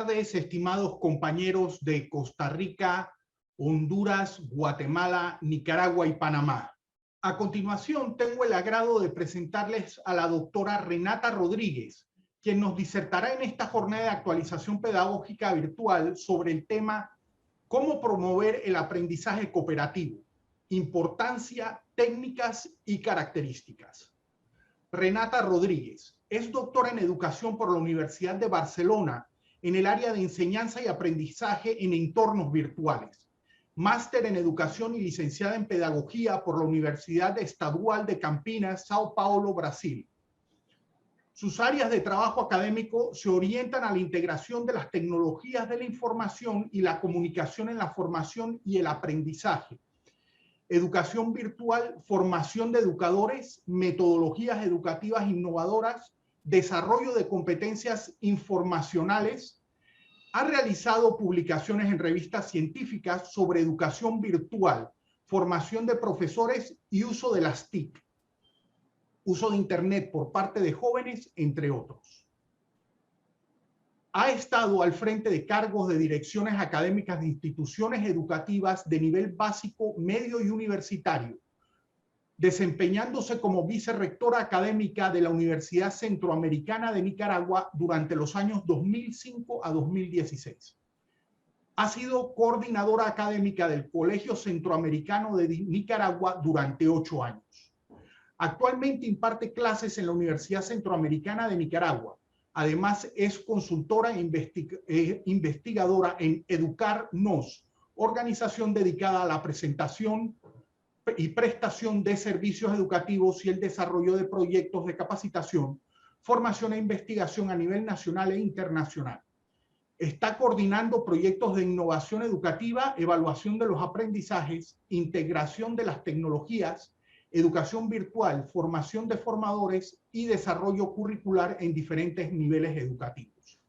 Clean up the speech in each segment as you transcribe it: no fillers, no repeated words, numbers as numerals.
tardes, estimados compañeros de Costa Rica, Honduras, Guatemala, Nicaragua y Panamá. A continuación, tengo el agrado de presentarles a la doctora Renata Rodríguez, quien nos disertará en esta jornada de actualización pedagógica virtual sobre el tema ¿Cómo promover el aprendizaje cooperativo? Importancia, técnicas y características. Renata Rodríguez es doctora en educación por la Universidad de Barcelona en el área de enseñanza y aprendizaje en entornos virtuales. Máster en educación y licenciada en pedagogía por la Universidad Estadual de Campinas, Sao Paulo, Brasil. Sus áreas de trabajo académico se orientan a la integración de las tecnologías de la información y la comunicación en la formación y el aprendizaje, educación virtual, formación de educadores, metodologías educativas innovadoras, desarrollo de competencias informacionales. Ha realizado publicaciones en revistas científicas sobre educación virtual, formación de profesores y uso de las TIC, uso de Internet por parte de jóvenes, entre otros. Ha estado al frente de cargos de direcciones académicas de instituciones educativas de nivel básico, medio y universitario, desempeñándose como vicerrectora académica de la Universidad Centroamericana de Nicaragua durante los años 2005 a 2016. Ha sido coordinadora académica del Colegio Centroamericano de Nicaragua durante 8 años. Actualmente imparte clases en la Universidad Centroamericana de Nicaragua. Además, es consultora e investigadora en Educar-Nos, organización dedicada a la presentación y prestación de servicios educativos y el desarrollo de proyectos de capacitación, formación e investigación a nivel nacional e internacional. Está coordinando proyectos de innovación educativa, evaluación de los aprendizajes, integración de las tecnologías, educación virtual, formación de formadores y desarrollo curricular en diferentes niveles educativos.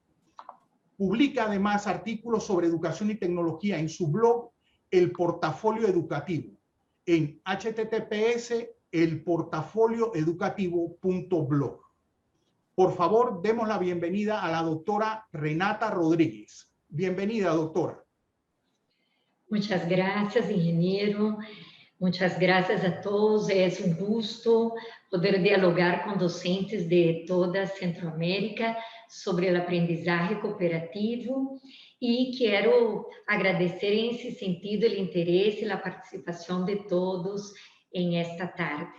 Publica además artículos sobre educación y tecnología en su blog El Portafolio Educativo, en https://elportafolioeducativo.blog. Por favor, demos la bienvenida a la doctora Renata Rodríguez. Bienvenida, doctora. Muchas gracias, ingeniero. Muchas gracias a todos. Es un gusto poder dialogar con docentes de toda Centroamérica sobre el aprendizaje cooperativo y quiero agradecer en ese sentido el interés y la participación de todos en esta tarde.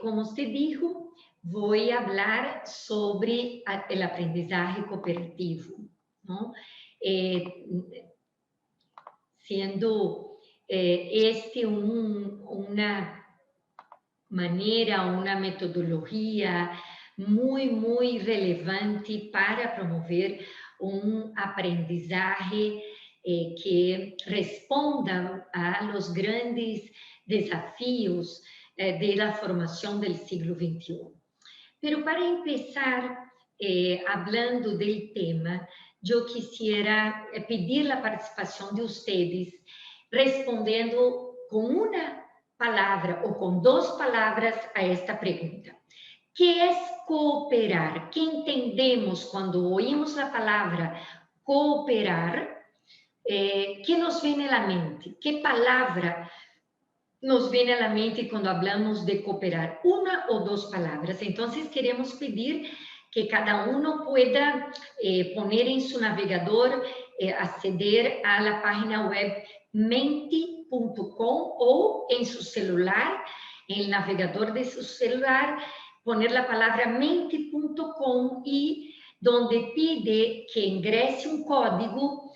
Como usted dijo, voy a hablar sobre el aprendizaje cooperativo, ¿no? Siendo una manera, una metodología muy relevante para promover un aprendizaje que responda a los grandes desafíos de la formación del siglo XXI. Pero para empezar, hablando del tema, yo quisiera pedir la participación de ustedes respondiendo con una palabra o con dos palabras a esta pregunta. ¿Qué es cooperar? ¿Qué entendemos cuando oímos la palabra cooperar? ¿Qué nos viene a la mente? ¿Qué palabra nos viene a la mente cuando hablamos de cooperar? Una o dos palabras. Entonces, queremos pedir que cada uno pueda poner en su navegador, acceder a la página web menti.com o en su celular, en el navegador de su celular, poner la palabra menti.com y donde pide que ingrese un código,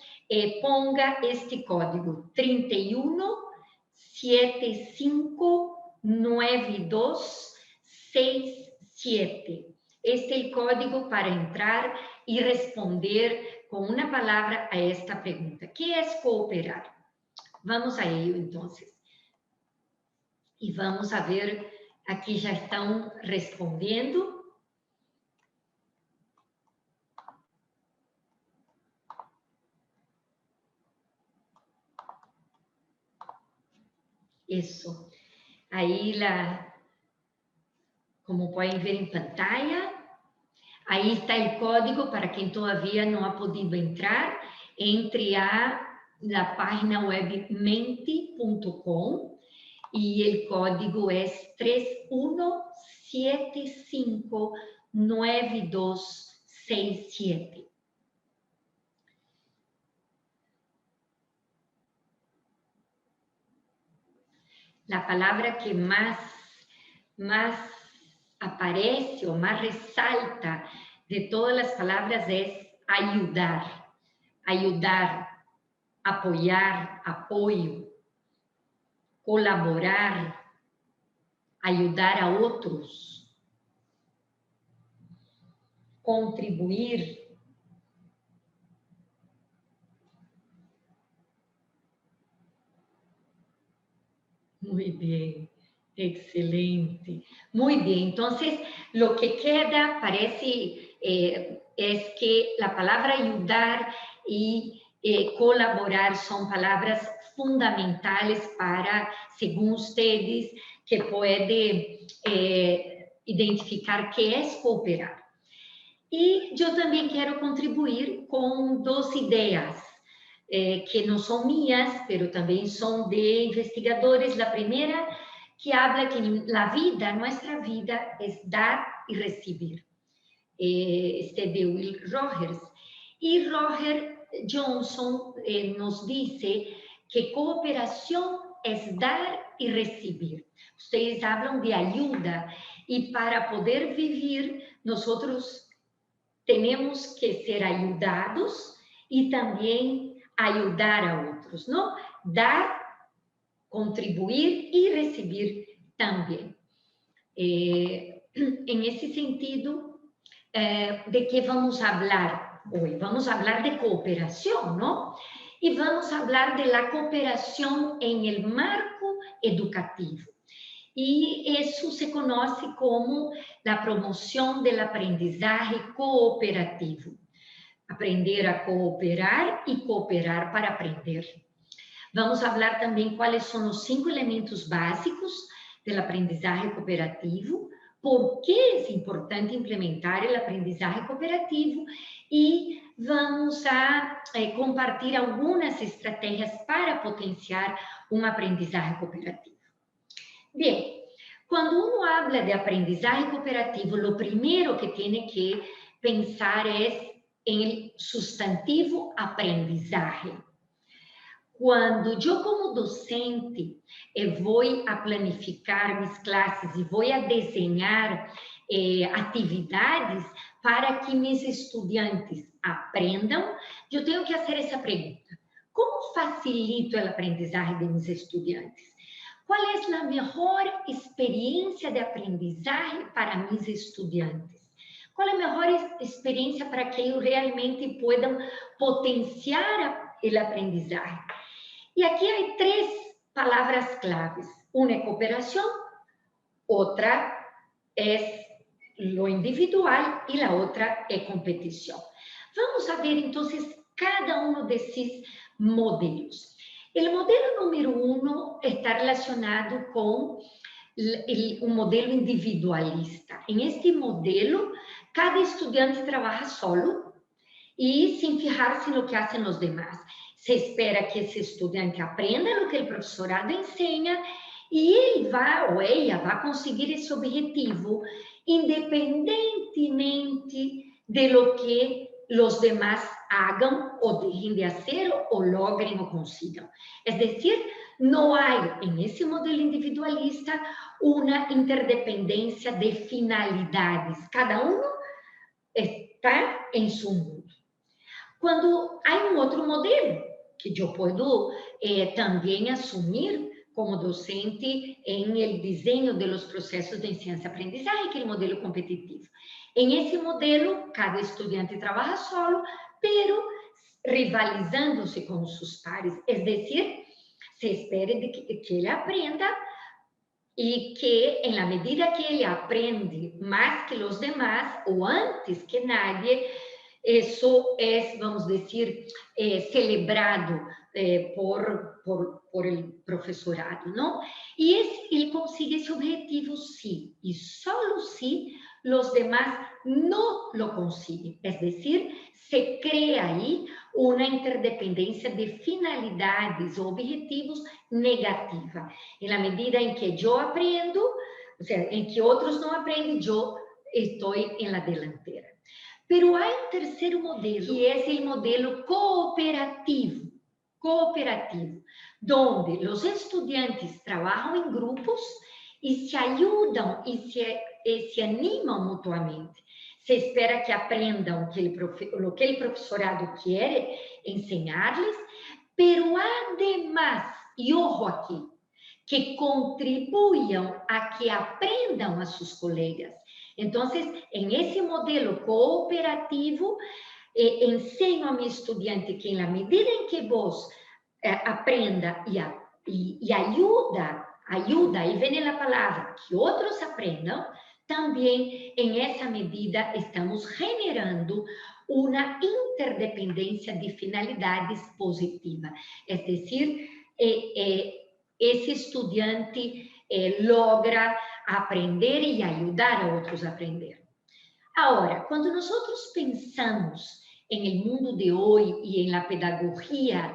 ponga este código 31759267. Este es el código para entrar y responder con una palabra a esta pregunta. ¿Qué es cooperar? Vamos a ello entonces. Y vamos a ver, aquí ya están respondiendo. Eso. Ahí como pueden ver en pantalla, Aí está o código para quem todavía não ha podido entrar. Entre na página web menti.com e o código é 31759267. A palavra que mais aparece ou mais ressalta de todas as palavras é ajudar. Ajudar, apoiar, apoio, colaborar, ajudar a outros, contribuir. Muito bem, excelente. Muito bem, então, o que queda parece que a palavra ajudar e colaborar são palavras fundamentais para, segundo vocês, que pode identificar que é cooperar. E eu também quero contribuir com 2 ideias que não são minhas, mas também são de investigadores. A primeira, que habla que a vida, nossa vida, é dar e receber. Este é de Will Rogers. E Roger Johnson nos diz que cooperação é dar e receber. Vocês falam de ajuda, e para poder viver, nós temos que ser ajudados e também ajudar a outros, não? Dar, contribuir e receber também. Em esse sentido, de que vamos falar hoje? Vamos falar de cooperação, não? E vamos falar da cooperação em el marco educativo. E isso se conhece como a promoção do aprendizagem cooperativo. Aprender a cooperar e cooperar para aprender. Vamos falar também quais são os 5 elementos básicos do aprendizagem cooperativo, por que é importante implementar o aprendizagem cooperativo, e vamos compartilhar algumas estratégias para potenciar aprendizagem cooperativo. Bem, quando uno habla de aprendizagem cooperativo, o primeiro que tem que pensar é em substantivo aprendizagem. Quando eu, como docente, vou a planificar minhas classes e vou a desenhar atividades para que meus estudantes aprendam, eu tenho que fazer essa pergunta: como facilito a aprendizagem de meus estudantes? Qual é a melhor experiência de aprendizagem para meus estudantes? Qual é a melhor experiência para que eles realmente possam potenciar a aprendizagem? E aqui há 3 palavras claves. Uma é cooperação, outra é o individual e a outra é competição. Vamos ver, então, cada um desses modelos. O modelo número 1 está relacionado com o modelo individualista. Em este modelo, cada estudante trabalha solo e sem fijar-se no que fazem os demais. Se espera que esse estudante aprenda o que o professorado ensina e ele vai ou ela vai conseguir esse objetivo independentemente de lo que os demás hagam ou deixem de fazer ou logrem ou consigam. É decir, não há, nesse modelo individualista, uma interdependência de finalidades. Cada um está em seu mundo. Quando há outro modelo, que eu posso também assumir como docente em el desenho dos processos de ensino-aprendizagem, que é o modelo competitivo. Em esse modelo, cada estudante trabalha solo, pero rivalizando-se com seus pares, é decir, se espera de que ele aprenda e que, em la medida que ele aprende mais que os demás, ou antes que nadie, isso é, vamos dizer, celebrado por el professorado, não? E ele consiga esse objetivo, sim, e só se los demás no lo consiguen. Es decir, se crea aí uma interdependência de finalidades ou objetivos negativa. Na medida em que eu aprendo, ou seja, em que outros não aprendem, eu estou na delantera. Pero há um terceiro modelo, que é o modelo cooperativo, onde os estudantes trabalham em grupos e se ajudam e se animam mutuamente. Se espera que aprendam o que o professorado quer ensinar-lhes, pero además, e ojo aqui, que contribuam a que aprendam a seus colegas. Então, em esse modelo cooperativo, ensino a meu estudante que, na medida em que vos aprenda e ajuda, e vem na palavra, que outros aprendam, também, em essa medida, estamos generando uma interdependência de finalidades positiva. É decir, esse estudante logra aprender e ajudar a outros a aprender. Agora, quando nós pensamos em el mundo de hoje e em la pedagogia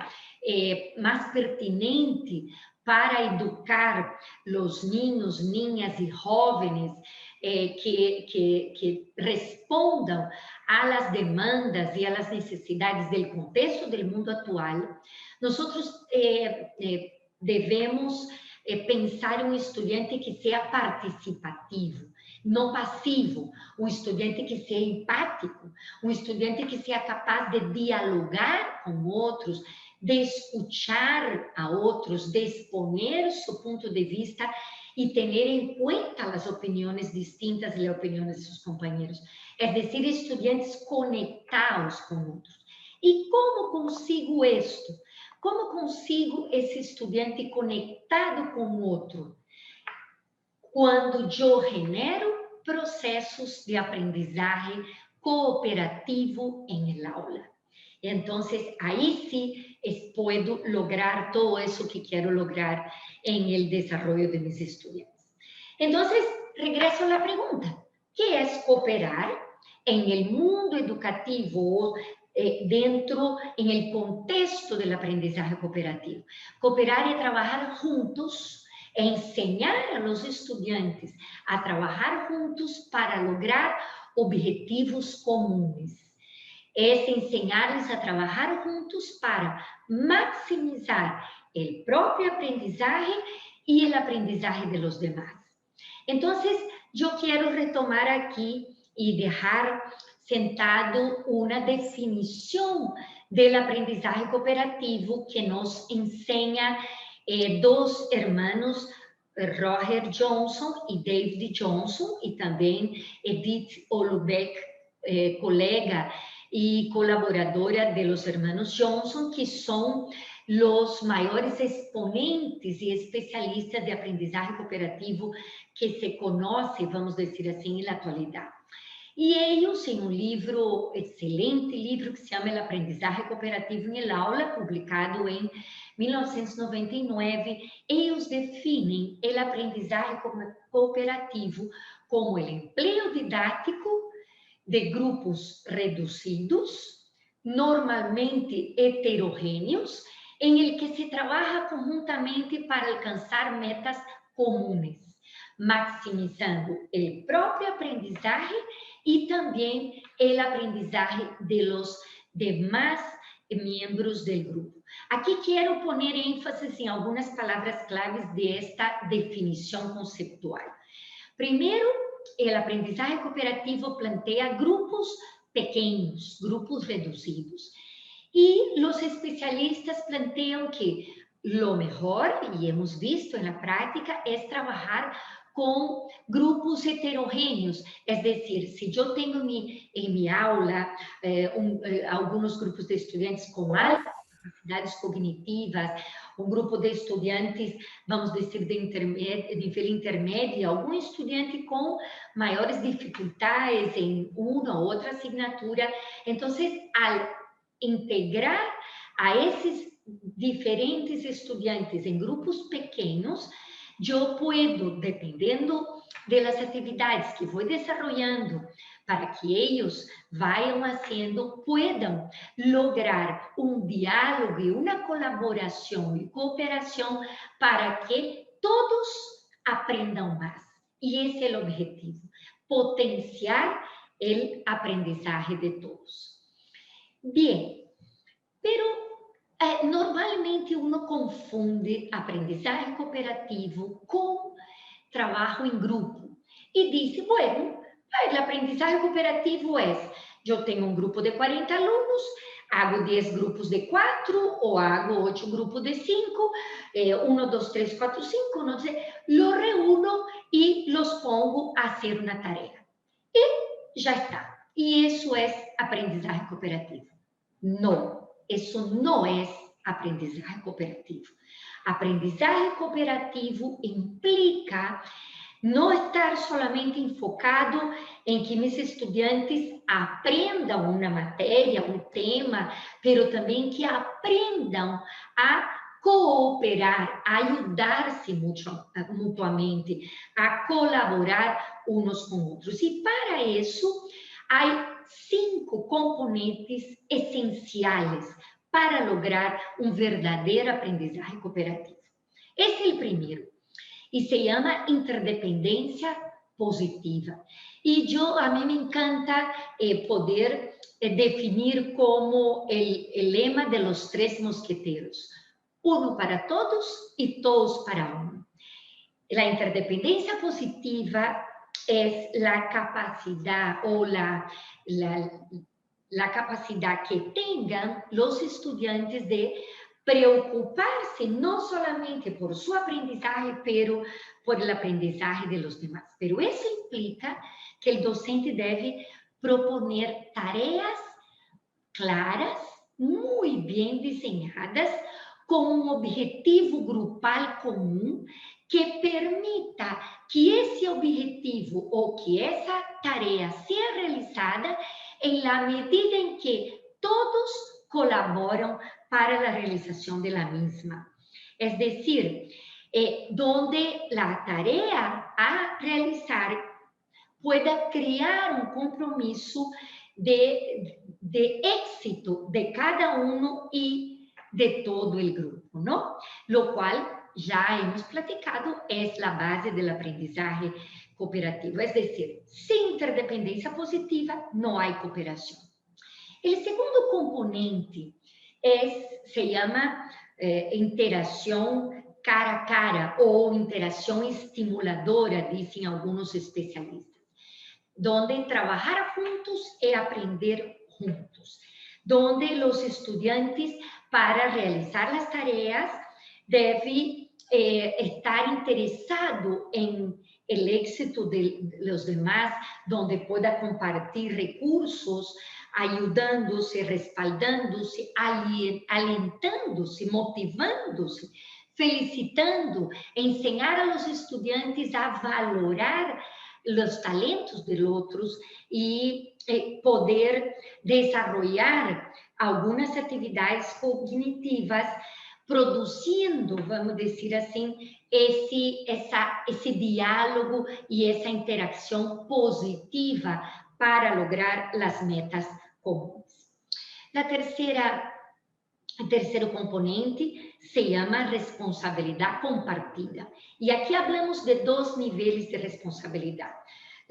mais pertinente para educar os niños, niñas e jovens que respondam às demandas e às necessidades do contexto do mundo atual, nós devemos pensar em um estudante que seja participativo, não passivo, um estudante que seja empático, um estudante que seja capaz de dialogar com outros, de escuchar a outros, de exponer seu ponto de vista e ter em conta as opiniões distintas e as opiniões de seus companheiros. É decir, estudantes conectados com outros. E como consigo isto? Como consigo esse estudante conectado com o outro? Quando eu genero processos de aprendizagem cooperativo em aula. Então, aí sim, posso lograr todo isso que quero lograr em el desarrollo de mis estudiantes. Então, regresso à pergunta: que é cooperar em el mundo educativo, dentro, em el contexto do aprendizagem cooperativo? Cooperar é trabalhar juntos, é ensinar a los estudantes a trabalhar juntos para lograr objetivos comuns. É ensinar-lhes a trabalhar juntos para maximizar o próprio aprendizagem e o aprendizagem de los demás. Então, eu quero retomar aqui e deixar sentado uma definição do aprendizagem cooperativo que nos ensina dois irmãos, Roger Johnson e David Johnson, e também Edith Olubeck, colega e colaboradora de los hermanos Johnson, que são os maiores exponentes e especialistas de aprendizagem cooperativo que se conhece, vamos dizer assim, na atualidade. E eles, em um livro, excelente livro, que se chama El Aprendizagem Cooperativo em Aula, publicado em 1999, eles definem o aprendizagem cooperativo como o empleo didático de grupos reduzidos, normalmente heterogêneos, em el que se trabalha conjuntamente para alcançar metas comuns, maximizando o próprio aprendizagem e também o aprendizagem de los demás membros do grupo. Aqui quero poner ênfase em algumas palavras claves desta definição conceptual. Primeiro, o aprendizagem cooperativo planteia grupos pequenos, grupos reduzidos. E os especialistas planteiam que o melhor, e hemos visto na prática, é trabalhar com grupos heterogêneos. É decir, se eu tenho em minha aula alguns grupos de estudantes com altas capacidades cognitivas, um grupo de estudantes, vamos dizer, de nível intermédio, algum estudante com maiores dificuldades em uma ou outra assinatura. Então, ao integrar a esses diferentes estudantes em grupos pequenos, eu puedo, dependendo das atividades que vou desenvolvendo, para que eles vayan haciendo, puedan lograr un diálogo y una colaboración y cooperación para que todos aprendan más. Y ese es el objetivo, potenciar el aprendizaje de todos. Bien, pero normalmente uno confunde aprendizaje cooperativo con trabajo en grupo y dice, bueno, el aprendizaje cooperativo es, yo tengo un grupo de 40 alumnos, hago 10 grupos de 4 o hago 8 grupos de 5, 1, 2, 3, 4, 5, no sé, los reúno y los pongo a hacer una tarea. Y ya está. Y eso es aprendizaje cooperativo. No, eso no es aprendizaje cooperativo. Aprendizaje cooperativo implica não estar solamente enfocado em que meus estudantes aprendam uma matéria, um tema, pero também que aprendam a cooperar, a ajudar-se mutuamente, a colaborar uns com outros. E para isso, há 5 componentes essenciais para lograr um verdadeiro aprendizagem cooperativo. Esse é o primeiro. E se chama interdependência positiva. E a mim me encanta poder definir como o lema de los 3 mosqueteiros. Uno para todos e todos para uno. A interdependência positiva é a capacidade ou a capacidade que tenham os estudantes de preocupar-se não solamente por su aprendizaje, pero por el aprendizaje de los demás. Pero eso implica que el docente debe proponer tareas claras, muy bien diseñadas, con un objetivo grupal común que permita que esse objetivo ou que essa tarefa seja realizada em la medida em que todos colaboram para a realização de la misma. Es decir, donde la tarea a realizar pueda crear un compromiso de éxito de cada uno y de todo el grupo, ¿no? Lo cual ya hemos platicado es la base del aprendizaje cooperativo. Es decir, sin interdependencia positiva no hay cooperación. El segundo componente se llama interação cara a cara ou interação estimuladora, dizem alguns especialistas, donde trabalhar juntos é aprender juntos, donde os estudantes, para realizar as tarefas, devem estar interessados em el éxito de los demás, donde pueda compartir recursos, ayudándose, respaldándose, alentándose, motivándose, felicitando, enseñar a los estudiantes a valorar los talentos de otros y poder desarrollar algunas actividades cognitivas, produzindo, vamos dizer assim, esse diálogo e essa interação positiva para lograr as metas comuns. O terceiro componente se chama responsabilidade compartida. E aqui falamos de 2 níveis de responsabilidade.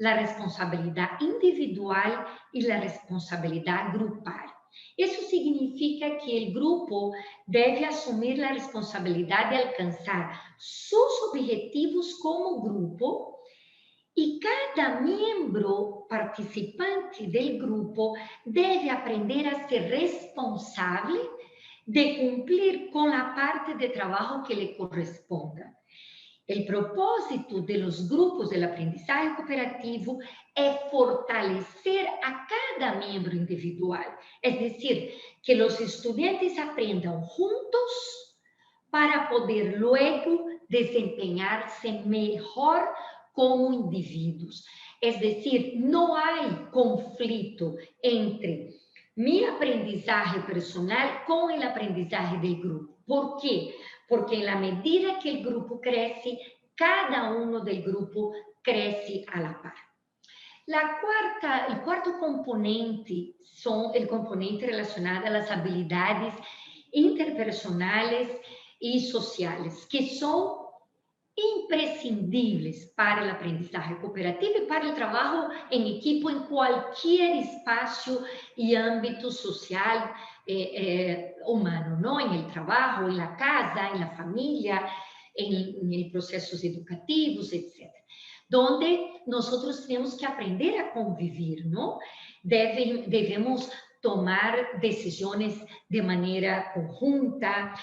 A responsabilidade individual e a responsabilidade grupal. Isso significa que o grupo deve assumir a responsabilidade de alcançar seus objetivos como grupo e cada membro participante do grupo deve aprender a ser responsável de cumprir com a parte de trabalho que lhe corresponda. O propósito de los grupos de aprendizagem cooperativo é fortalecer a cada membro individual, é decir, que os estudantes aprendam juntos para poder luego desempenhar-se melhor como indivíduos. É decir, não há conflito entre minha aprendizagem personal com a aprendizagem do grupo. Por quê? Porque na medida que o grupo cresce, cada uno del grupo crece a la par. El cuarto componente son el componente relacionado a las habilidades interpersonales y sociales, que son imprescindíveis para o aprendizagem cooperativo e para o trabalho em equipo em qualquer espaço e âmbito social humano, não? Em el trabalho, em la casa, em la família, em processos educativos, etc. Donde nós temos que aprender a conviver, não? Devemos tomar decisões de maneira conjunta,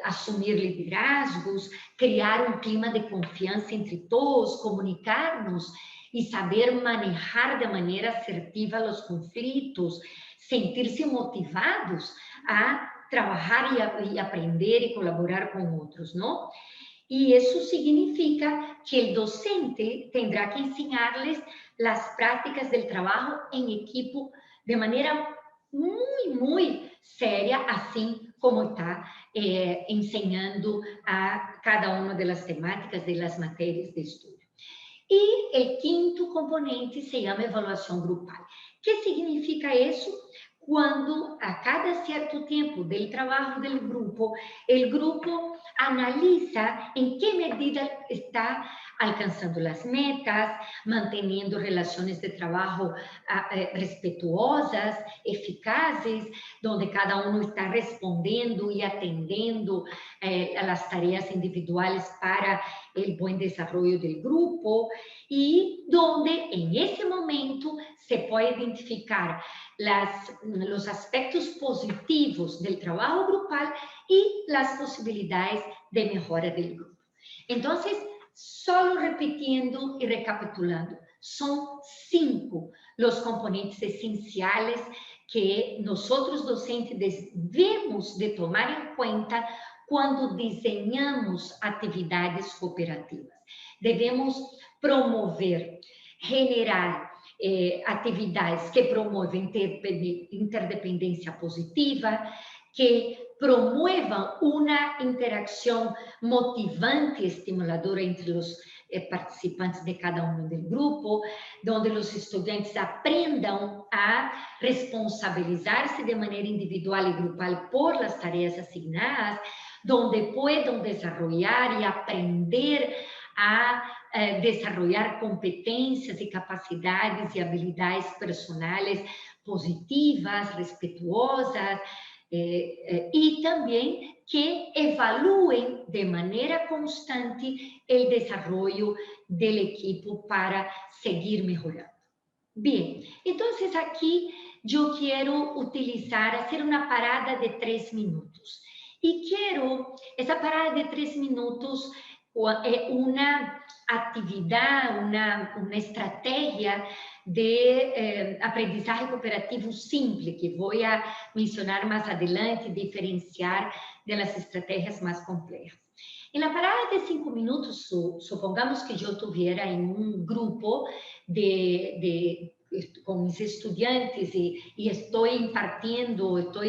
assumir liderazgos, criar um clima de confiança entre todos, comunicar-nos e saber manejar de maneira assertiva os conflitos, sentir-se motivados a trabalhar e aprender e colaborar com outros, não? E isso significa que o docente terá que ensinar-lhes as práticas do trabalho em equipo de maneira muito séria, assim como está ensinando a cada uma das temáticas das matérias de estudo. E o quinto componente se chama avaliação grupal. O que significa isso? Quando a cada certo tempo do trabalho do grupo, o grupo analisa em que medida está alcançando as metas, mantendo relações de trabalho respeituosas, eficazes, onde cada um está respondendo e atendendo as tarefas individuais para o bom desenvolvimento do grupo, e onde, em esse momento, se pode identificar os aspectos positivos do trabalho grupal e as possibilidades de melhora do grupo. Então, só repetindo e recapitulando, são 5 os componentes essenciais que nós, docentes, devemos de tomar em conta quando desenhamos atividades cooperativas. Devemos promover, generar atividades que promovem interdependência positiva, que promuevam uma interação motivante e estimuladora entre os participantes de cada um do grupo, onde os estudantes aprendam a responsabilizar-se de maneira individual e grupal por as tarefas asignadas, onde puedan desenvolver e aprender a desarrollar competências e capacidades e habilidades personais positivas, respetuosas, e também que evaluem de maneira constante o desenvolvimento do equipo para seguir melhorando. Bem, então aqui eu quero utilizar, fazer uma parada de 3 minutos. E quero, essa parada de 3 minutos é uma atividade, uma estratégia de aprendizagem cooperativo simples, que vou mencionar mais adelante, diferenciar das estratégias mais complexas. E na parada de 5 minutos, supongamos que eu estivesse em um grupo com os estudantes e estou impartindo, estou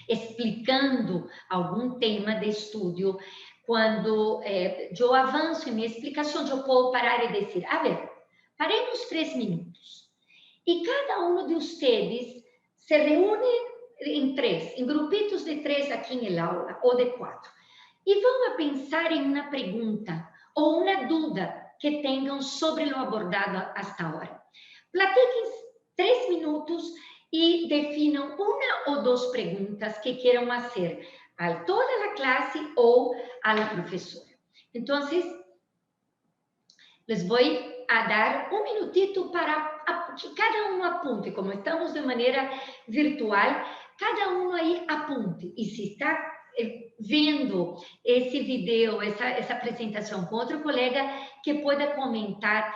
explicando algum tema de estudo. Quando eu avanço em minha explicação, eu posso parar e dizer, a ver, paremos 3 minutos. E cada um de vocês se reúne em 3, em grupitos de 3 aqui na aula, ou de 4. E vão pensar em uma pergunta ou uma dúvida que tenham sobre o abordado hasta agora. Platiquem 3 minutos e definam uma ou 2 perguntas que queiram fazer a toda a classe ou à professora. Então, les vou dar um minutito para que cada um apunte, como estamos de maneira virtual, cada um aí apunte. E se está vendo esse vídeo, essa apresentação com outro colega, que pode comentar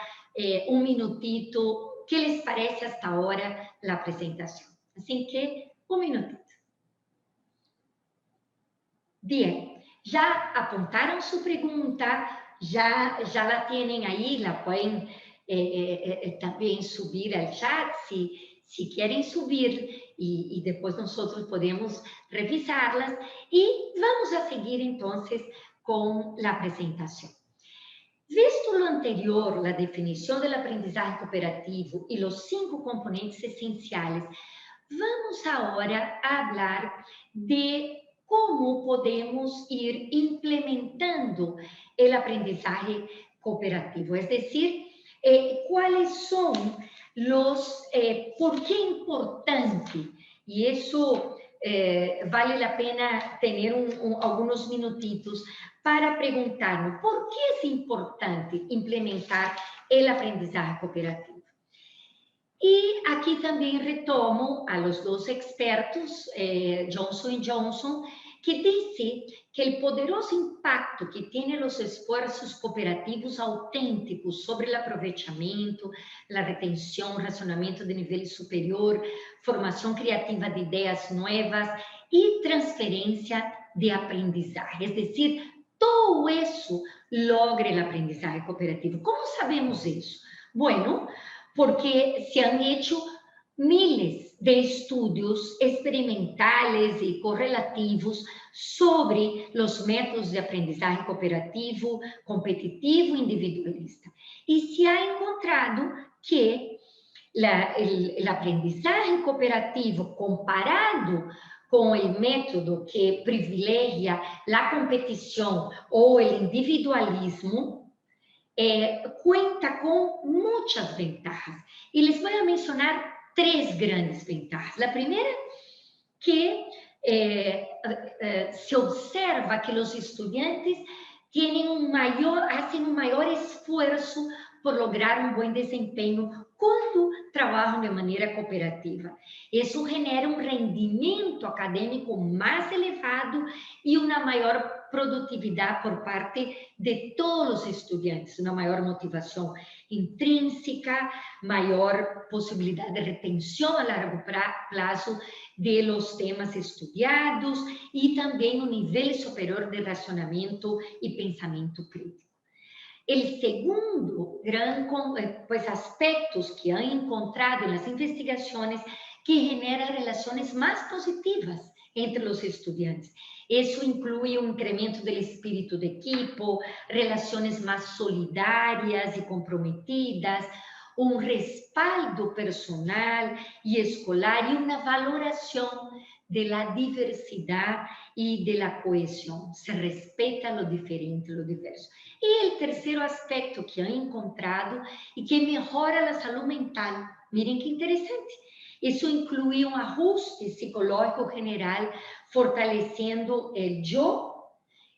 um minutito, o que lhes parece hasta agora a apresentação. Assim que, um minutito. Bien, já apontaram sua pergunta, já la têm aí, la podem também subir ao chat, se querem subir, e depois nós podemos revisá-las, e vamos a seguir, então, com a apresentação. Visto lo anterior, la definición del aprendizaje cooperativo y los 5 componentes esenciales, vamos ahora a hablar de cómo podemos ir implementando el aprendizaje cooperativo, es decir, cuáles son los, por qué importante, y eso vale la pena tener algunos minutitos para preguntarnos por qué es importante implementar el aprendizaje cooperativo. Y aquí también retomo a los 2 expertos, Johnson Johnson, que dice que el poderoso impacto que tienen los esfuerzos cooperativos auténticos sobre el aprovechamiento, la retención, razonamiento de nivel superior, formación creativa de ideas nuevas y transferencia de aprendizaje. Es decir, todo eso logra el aprendizaje cooperativo. ¿Cómo sabemos eso? Bueno, porque se han hecho miles de estudios experimentales y correlativos sobre los métodos de aprendizaje cooperativo, competitivo e individualista. Y se ha encontrado que el aprendizaje cooperativo comparado con el método que privilegia la competición o el individualismo, cuenta con muchas ventajas. Y les voy a mencionar 3 grandes ventajas. La primera, que se observa que los estudiantes hacen un mayor esfuerzo por lograr un buen desempeño quando trabalham de maneira cooperativa. Isso genera um rendimento acadêmico mais elevado e uma maior produtividade por parte de todos os estudantes, uma maior motivação intrínseca, maior possibilidade de retenção a largo prazo de los temas estudiados e também um nível superior de razonamento e pensamento crítico. El segundo gran aspectos que han encontrado en las investigaciones que generan relaciones más positivas entre los estudiantes. Eso incluye un incremento del espíritu de equipo, relaciones más solidarias y comprometidas, un respaldo personal y escolar y una valoración de la diversidad y de la cohesión. Se respeta lo diferente, lo diverso. Y el tercer aspecto que han encontrado y que mejora la salud mental. Miren qué interesante. Eso incluye un ajuste psicológico general, fortaleciendo el yo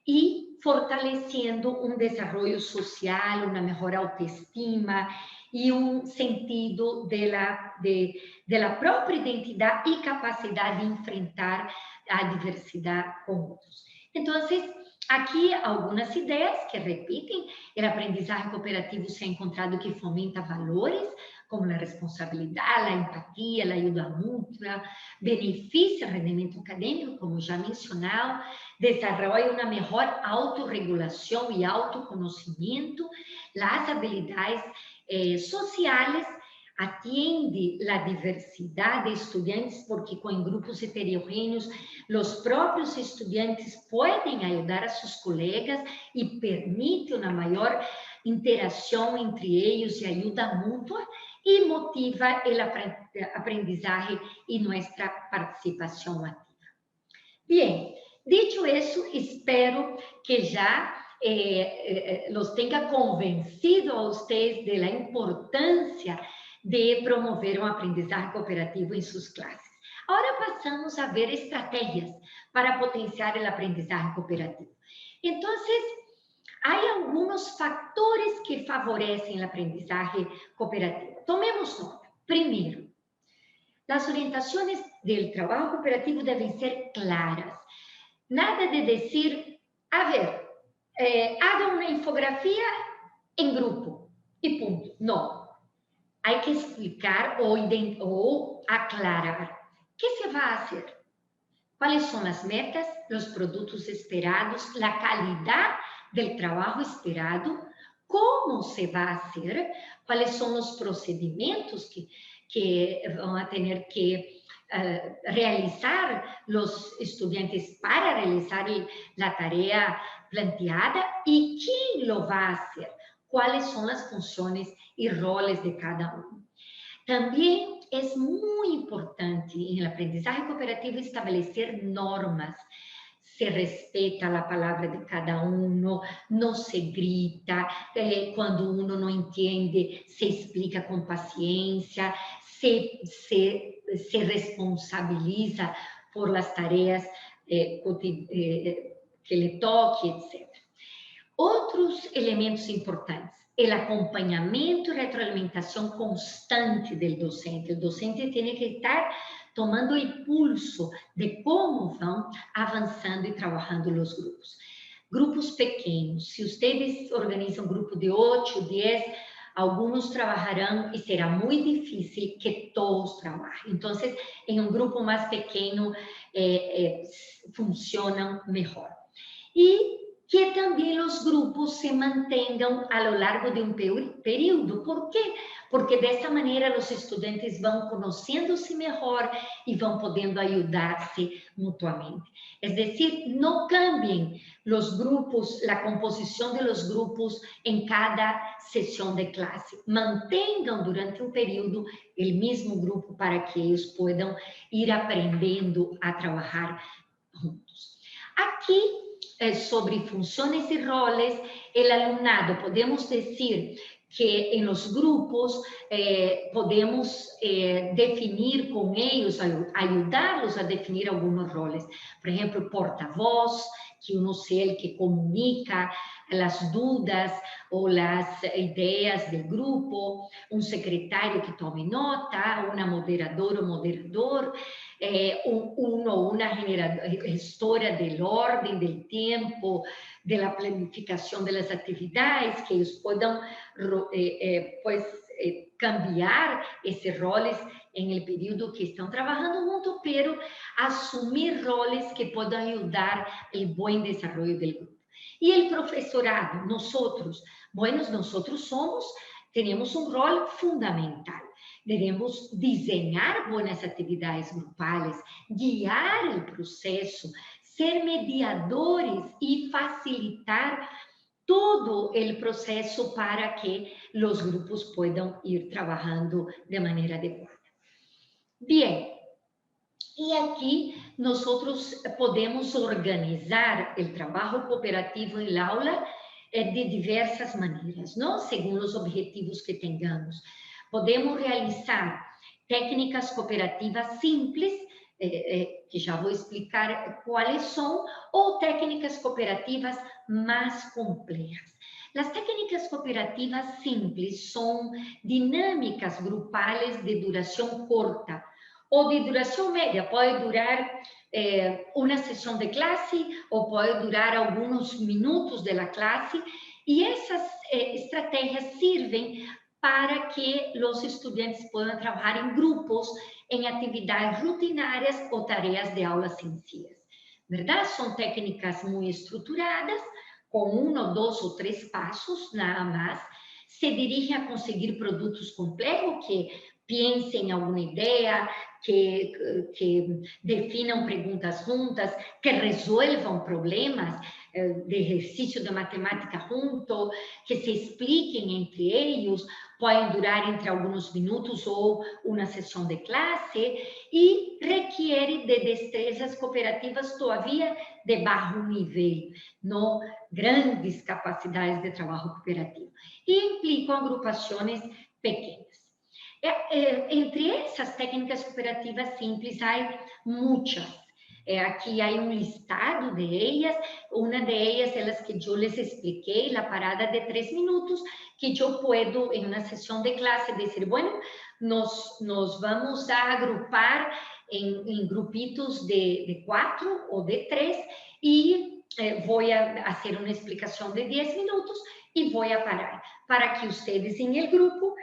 y fortaleciendo un desarrollo social, una mejor autoestima y un sentido de la propia identidad y capacidad de enfrentar a diversidad con otros. Entonces, aqui algumas ideias que repetem. O aprendizagem cooperativo se ha encontrado que fomenta valores como a responsabilidade, a empatia, a ajuda mútua, beneficia o rendimento acadêmico, como já mencionado, desenvolve uma melhor autorregulação e autoconhecimento, as habilidades sociais, atiende a diversidade de estudantes, porque com grupos heterogêneos, os próprios estudantes podem ajudar a seus colegas e permite uma maior interação entre eles e ajuda mútua e motiva o aprendizagem e nossa participação ativa. Bem, dicho isso, espero que já los tenha convencido a vocês da importância de promover um aprendizagem cooperativo em suas classes. Agora passamos a ver estratégias para potenciar o aprendizagem cooperativo. Então, há alguns fatores que favorecem o aprendizagem cooperativo. Tomemos nota. Primeiro, as orientações do trabalho cooperativo devem ser claras. Nada de dizer, a ver, haga uma infografia em grupo e ponto. Não. Há que explicar ou aclarar o que se vai fazer, quais são as metas, os produtos esperados, a qualidade do trabalho esperado, como se vai fazer, quais são os procedimentos que vão ter que realizar os estudantes para realizar a tarefa planteada e quem lo vai fazer. cuáles son las funciones y roles de cada uno. También es muy importante en el aprendizaje cooperativo establecer normas. Se respeta la palabra de cada uno, no se grita, cuando uno no entiende, se explica con paciencia, se responsabiliza por las tareas que le toque, etc. Outros elementos importantes, o acompanhamento e retroalimentação constante do docente. O docente tem que estar tomando o pulso de como vão avançando e trabalhando os grupos. Grupos pequenos, se vocês organizam um grupo de 8, 10, alguns trabalharão e será muito difícil que todos trabalhem. Então, em um grupo mais pequeno, funcionam melhor. E que também os grupos se mantenham ao longo de um período. Por quê? Porque dessa maneira os estudantes vão conhecendo-se melhor e vão podendo ajudar-se mutuamente. É decir, não cambiem os grupos, a composição dos grupos em cada sessão de classe. Mantenham durante um período o mesmo grupo para que eles possam ir aprendendo a trabalhar juntos. Aqui, sobre funções e roles, o alumnado, podemos dizer que em los grupos podemos definir com eles, ajudá-los a definir alguns roles. Por exemplo, porta-voz, que uno sea el que comunica las dudas o las ideas del grupo, un secretario que tome nota, una moderadora o moderador, una gestora del orden, del tiempo, de la planificación de las actividades, que ellos puedan cambiar esses roles em el período que estão trabalhando junto, pero assumir roles que podam ajudar o bom desenvolvimento do grupo. E o professorado, nós temos um rol fundamental. Devemos desenhar boas atividades grupais, guiar o processo, ser mediadores e facilitar todo o processo para que os grupos possam ir trabalhando de maneira adequada. Bem, e aqui nós podemos organizar o trabalho cooperativo em aula de diversas maneiras, não? Segundo os objetivos que tenhamos. Podemos realizar técnicas cooperativas simples, que já vou explicar quais são, ou técnicas cooperativas mais complexas. As técnicas cooperativas simples são dinâmicas grupais de duração curta ou de duração média. Pode durar uma sessão de classe ou pode durar alguns minutos da classe. E essas estratégias servem para que os estudantes possam trabalhar em grupos, em atividades rutinárias ou tarefas de aula sencillas. ¿Verdade? São técnicas muito estruturadas, com 1, 2 ou 3 passos, nada mais. Se dirigem a conseguir produtos complexos, que pensem em alguma ideia, que definam perguntas juntas, que resolvam problemas de exercício de matemática junto, que se expliquem entre eles, podem durar entre alguns minutos ou uma sessão de classe, e requer de destrezas cooperativas todavia de baixo nível, não grandes capacidades de trabalho cooperativo, e implicam agrupações pequenas. Entre essas técnicas cooperativas simples, há muitas. Aqui há um listado de elas. Uma de elas que eu les expliquei, a parada de 3 minutos, que eu posso, em uma sessão de classe, dizer, bueno, nós vamos a agrupar em grupitos de 4 ou de 3 e vou fazer uma explicação de 10 minutos e vou parar, para que vocês em el grupo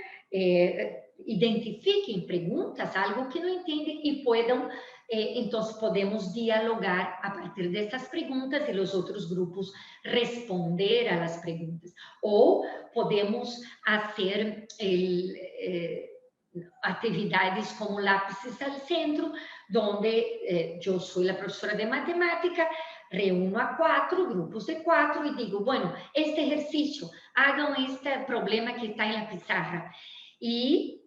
identifiquem perguntas, algo que não entendem e possam, então podemos dialogar a partir dessas perguntas e os outros grupos responder às perguntas. Ou podemos fazer atividades como lápis ao centro, onde eu sou a professora de matemática, reúno a 4, grupos de 4, e digo, bueno, este exercício, hagam este problema que está na pizarra. E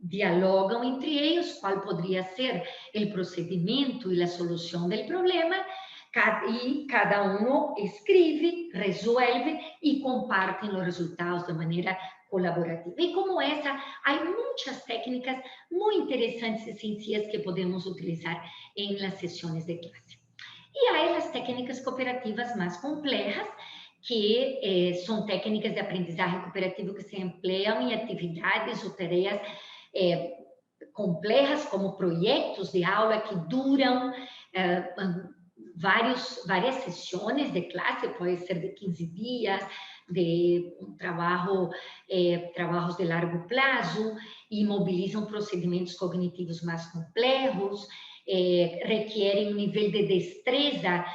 dialogam entre eles qual poderia ser o procedimento e a solução do problema, e cada um escreve, resolve e compartem os resultados de maneira colaborativa. E como essa, há muitas técnicas muito interessantes e sencillas que podemos utilizar em las sessões de classe. E há as técnicas cooperativas mais complexas, que são técnicas de aprendizagem cooperativo que se empregam em atividades ou tarefas complexas, como projetos de aula que duram várias sessões de classe, pode ser de 15 dias, de trabalhos de largo prazo, e mobilizam procedimentos cognitivos mais complexos, requerem um nível de destreza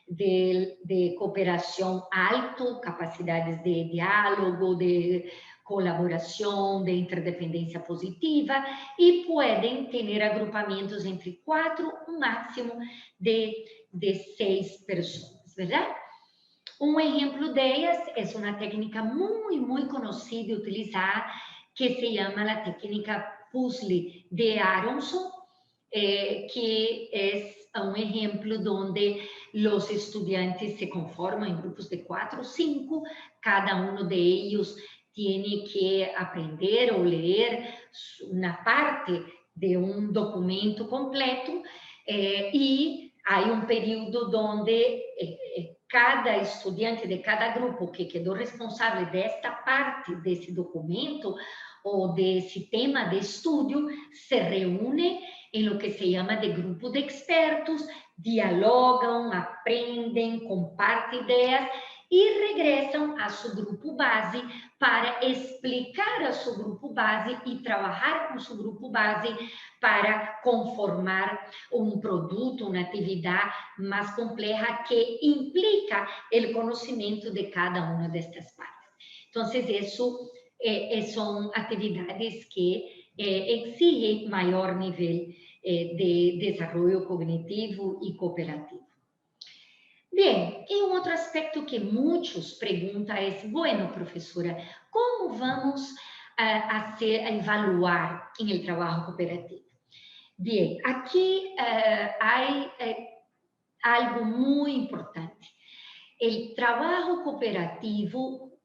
de cooperação alto, capacidades de diálogo, de colaboração, de interdependência positiva, e podem ter agrupamentos entre 4, um máximo de 6 pessoas, verdade? Um exemplo delas é uma técnica muito conhecida e utilizada, que se chama a técnica puzzle de Aronson, que é um exemplo onde os estudantes se conformam em grupos de 4 ou 5, cada um de eles tem que aprender ou ler uma parte de um documento completo, e há um período onde cada estudante de cada grupo que quedou responsável desta parte desse documento ou desse tema de estudo se reúne em lo que se chama de grupo de expertos, dialogam, aprendem, compartem ideias e regressam a seu grupo base para explicar a seu grupo base e trabalhar com seu grupo base para conformar um produto, uma atividade mais complexa que implica o conhecimento de cada uma destas partes. Então, isso são atividades que exigem maior nível de desenvolvimento cognitivo e cooperativo. Bem, e um outro aspecto que muitos perguntam é, bueno, professora, como vamos a evaluar em el trabalho cooperativo? Bem, aqui há algo muito importante. O trabalho cooperativo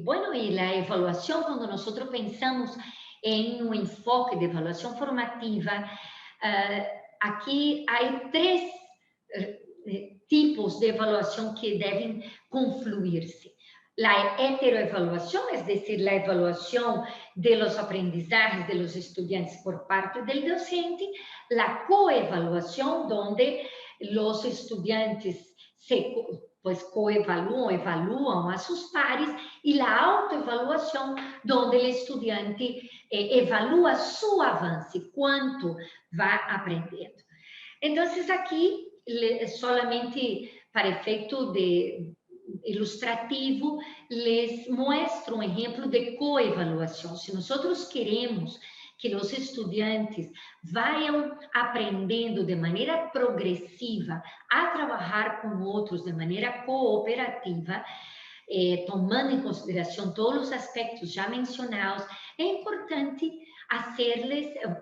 bueno, e a evaluação, quando nós pensamos em um enfoque de avaliação formativa, aqui há 3 tipos de avaliação que devem confluir-se. A heteroevaluação, é decir, a avaliação de los aprendizajes de los estudiantes por parte del docente, a coevaluação, onde los estudiantes coevaluam, evaluam a seus pares, e a autoevaluação, onde o estudante evalua seu avanço, quanto vai aprendendo. Então, aqui, solamente para efeito ilustrativo, les mostro um exemplo de coevaluação. Se nós queremos que os estudantes vayam aprendendo de maneira progressiva a trabalhar com outros de maneira cooperativa, tomando em consideração todos os aspectos já mencionados, é importante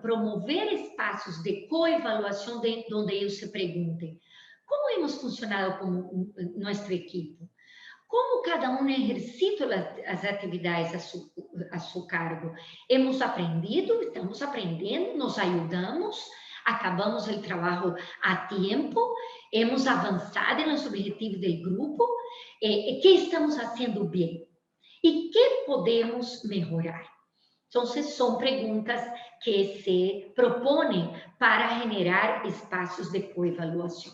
promover espaços de coevaluação onde eles se perguntem: como hemos funcionado com nossa equipe? Como cada um exercita as atividades a seu cargo? Hemos aprendido? Estamos aprendendo? Nos ajudamos? Acabamos o trabalho a tempo? Hemos avançado nos objetivos do grupo? Que estamos fazendo bem? E que podemos melhorar? Então, são perguntas que se propõem para generar espaços de coevaluação.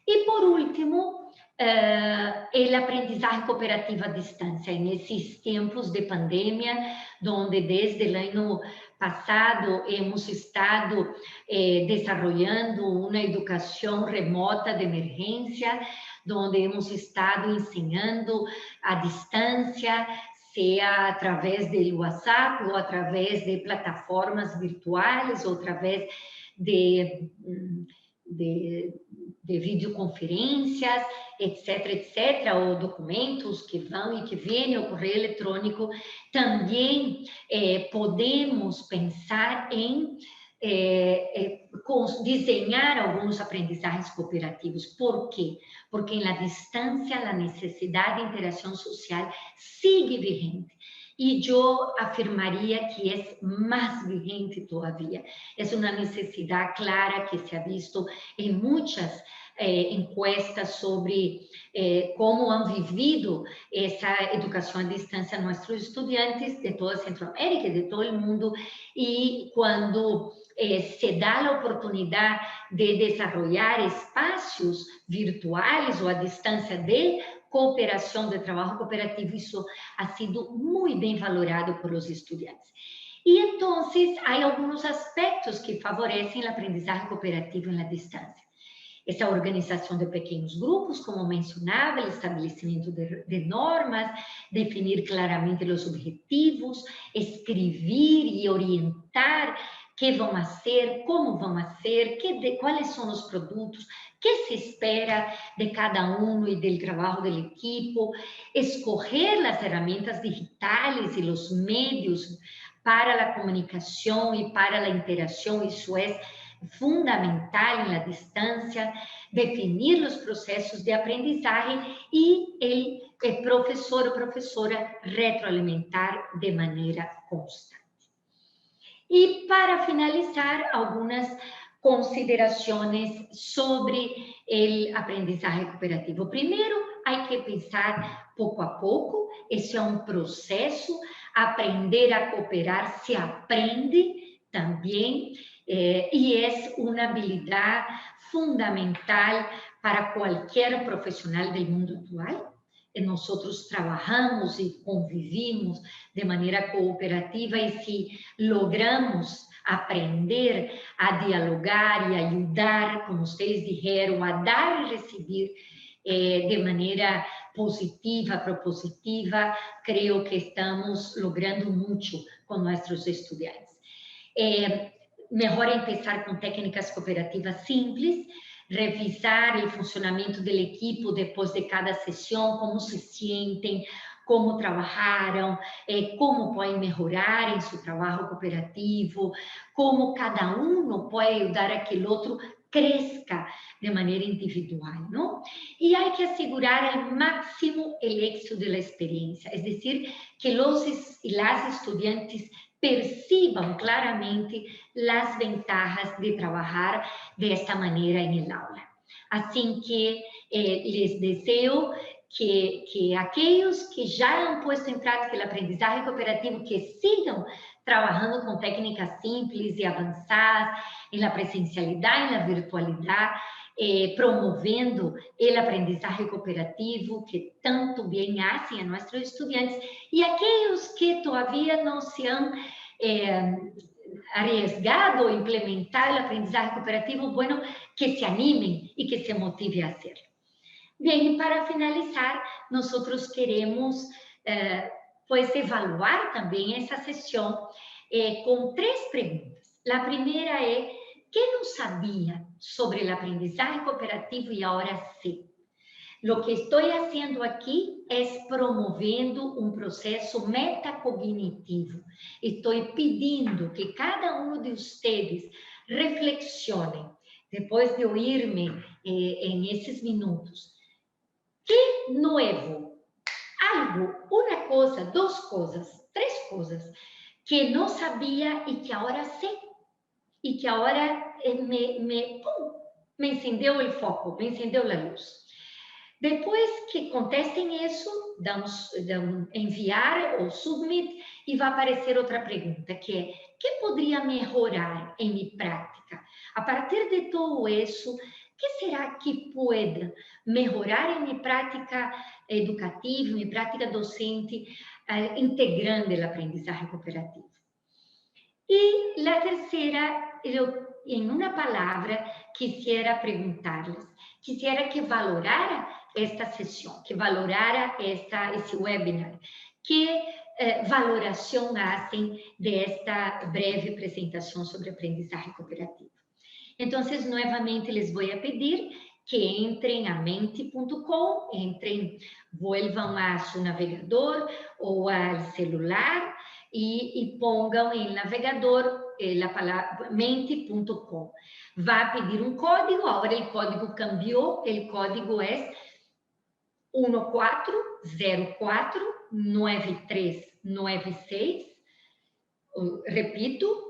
E, por último, a aprendizagem cooperativa à distância. Nesses tempos de pandemia, onde desde o ano passado hemos estado desenvolvendo uma educação remota de emergência, onde hemos estado ensinando à distância, seja através do WhatsApp ou através de plataformas virtuais ou através de de videoconferências, etc., ou documentos que vão e que vêm ao correio eletrônico, também podemos pensar em desenhar alguns aprendizagens cooperativos. Por quê? Porque na distância a necessidade de interação social sigue vigente. E eu afirmaria que é mais vigente todavia. É uma necessidade clara que se ha visto em muitas encuestas sobre como han vivido essa educação à distância nossos estudantes de toda a Centroamérica, de todo o mundo, e quando se dá a oportunidade de desenvolver espaços virtuais ou à distância de cooperação, de trabalho cooperativo, isso ha sido muito bem valorado por os estudantes. E então, há alguns aspectos que favorecem a aprendizagem cooperativa na distância. Essa organização de pequenos grupos, como mencionava, o estabelecimento de normas, definir claramente os objetivos, escrever e orientar que vão ser, como vão ser, quais são os produtos, que se espera de cada um e do trabalho da equipe, escolher as ferramentas digitais e os meios para a comunicação e para a interação, isso é fundamental na distância, definir os processos de aprendizagem e o professor ou professora retroalimentar de maneira constante. E para finalizar, algumas considerações sobre o aprendizagem cooperativo. Primeiro, há que pensar pouco a pouco, esse é um processo, aprender a cooperar se aprende também, e é uma habilidade fundamental para qualquer profissional do mundo atual. Nós trabalhamos e convivimos de maneira cooperativa, e se logramos aprender a dialogar e ajudar, como vocês disseram, a dar e receber de maneira positiva, propositiva, creio que estamos logrando muito com nossos estudantes. Melhor empezar com técnicas cooperativas simples, revisar o funcionamento da equipe depois de cada sessão, como se sentem, como trabalharam, como podem melhorar em seu trabalho cooperativo, como cada um pode ajudar a que o outro cresça de maneira individual, não? E há que assegurar ao máximo o êxito da experiência, é decir, que os e las estudantes percibam claramente as vantagens de trabalhar desta maneira em aula. Assim que les desejo que aqueles que já han posto em prática o aprendizagem cooperativo, que sigam trabalhando com técnicas simples e avançadas na presencialidade e na virtualidade, promovendo o aprendizagem cooperativo que tanto bem fazem a nossos estudantes, e aqueles que todavia não se han arriesgado a implementar o aprendizagem cooperativo, bueno, que se animem e que se motivem a hacer. Bem, e para finalizar, nós queremos pues evaluar também essa sessão com 3 perguntas. A primeira é: que não sabia sobre o aprendizagem cooperativo e agora sei? Lo que estou fazendo aqui é promovendo um processo metacognitivo. Estou pedindo que cada um de vocês reflexione, depois de ouvir-me em esses minutos. Que novo? Algo, uma coisa, 2 coisas, 3 coisas que não sabia e que agora sei. E que agora me encendeu o foco, me encendeu a luz. Depois que contestem isso, dão enviar ou submit, e vai aparecer outra pergunta, que é: que poderia melhorar em minha prática? A partir de tudo isso, que será que pode melhorar em minha prática educativa, minha prática docente, integrando o aprendizagem cooperativo? E a terceira, eu, em uma palavra, quisiera perguntar-lhes, quisiera que valorara esta sessão, que valorara esse webinar, que valoração fazem desta breve apresentação sobre aprendizagem cooperativa. Entonces, nuevamente les voy a pedir que entren a menti.com, vuelvan a su navegador o al celular y pongan en el navegador la palabra menti.com. Va a pedir un código, ahora el código cambió, el código es 14049396. Repito,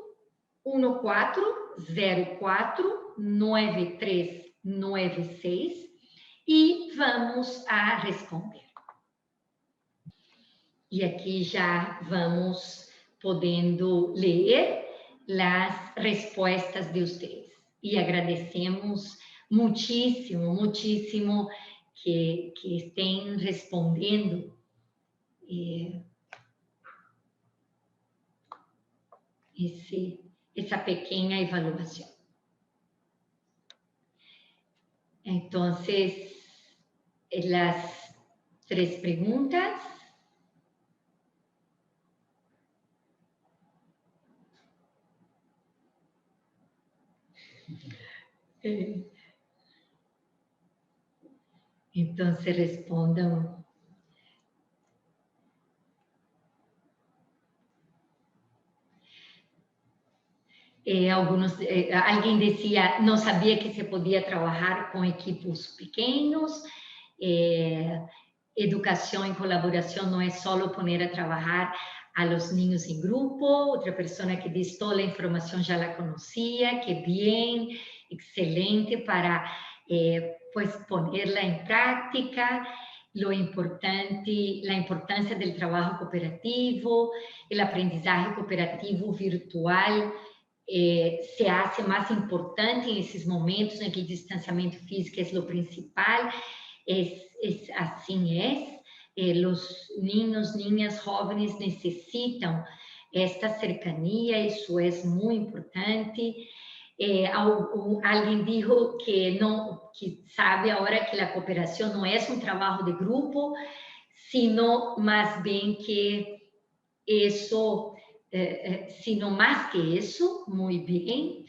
14049396 e vamos a responder. E aqui já vamos podendo ler as respostas de vocês. E agradecemos muitíssimo, muitíssimo que estén respondendo. Essa pequena avaliação. Então, as 3 perguntas. Então, respondam. Alguém dizia, não sabia que se podia trabalhar com equipos pequenos. Educação em colaboração não é só poner a trabalhar a los niños em grupo. Outra pessoa que diz, toda a informação já la conhecia, que bem, excelente para pues ponerla em prática. La importância do trabalho cooperativo, o aprendizagem cooperativo virtual se hace mais importante nesses momentos em que o distanciamento físico é o principal. Assim é. Os niños, niñas, jovens necessitam esta cercania, isso é muito importante. Alguém disse que sabe agora que a cooperação não é um trabalho de grupo, sino mais bem que isso. Sino más que eso, muy bien,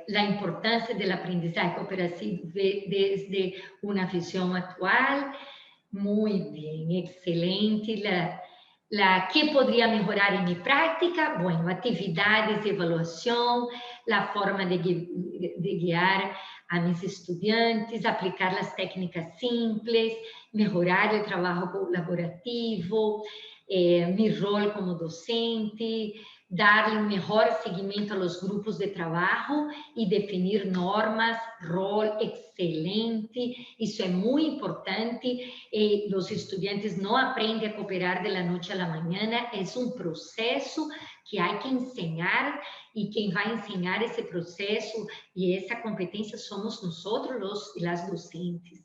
la importancia del aprendizaje cooperativo desde una visión actual, muy bien, excelente. ¿Qué podría mejorar en mi práctica? Bueno, actividades de evaluación, la forma de guiar a mis estudiantes, aplicar las técnicas simples, mejorar el trabajo colaborativo, mi rol como docente, darle um melhor seguimento aos grupos de trabalho e definir normas, rol excelente, isso é muito importante. Os estudantes não aprendem a cooperar de la noite à la mañana, é um processo que há que ensinar, e quem vai ensinar esse processo e essa competência somos nós, as docentes,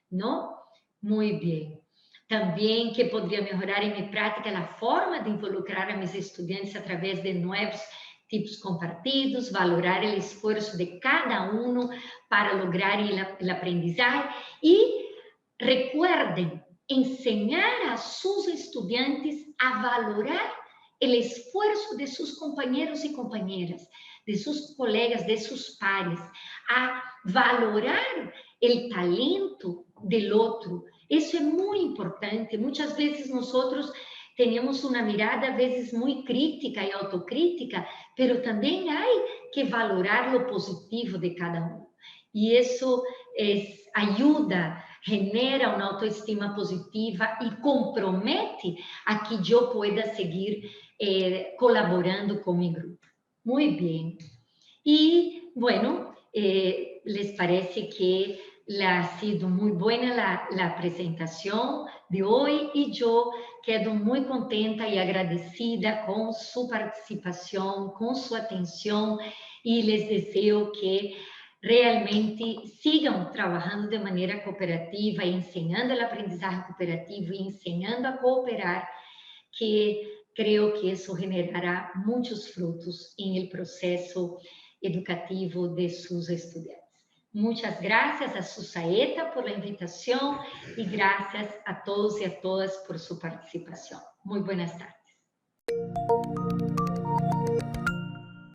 não? Muito bem. Também que poderia melhorar em minha prática a forma de involucrar a meus estudantes através de novos tipos compartidos, valorar o esforço de cada um para lograr a aprendizagem e, recuerden, ensinar a seus estudantes a valorar o esforço de seus companheiros e companheiras, de seus colegas, de seus pares, a valorar o talento do outro. Isso é muito importante. Muitas vezes nós temos uma mirada, às vezes, muito crítica e autocrítica, mas também há que valorar o positivo de cada um. E isso ajuda, genera uma autoestima positiva e compromete a que eu pueda seguir colaborando com meu grupo. Muito bem. E, bueno, les parece que ha sido muy buena la presentación de hoy y yo quedo muy contenta y agradecida con su participación, con su atención y les deseo que realmente sigan trabajando de manera cooperativa, enseñando el aprendizaje cooperativo y enseñando a cooperar, que creo que eso generará muchos frutos en el proceso educativo de sus estudiantes. Muchas gracias a Susaeta por la invitación y gracias a todos y a todas por su participación. Muy buenas tardes.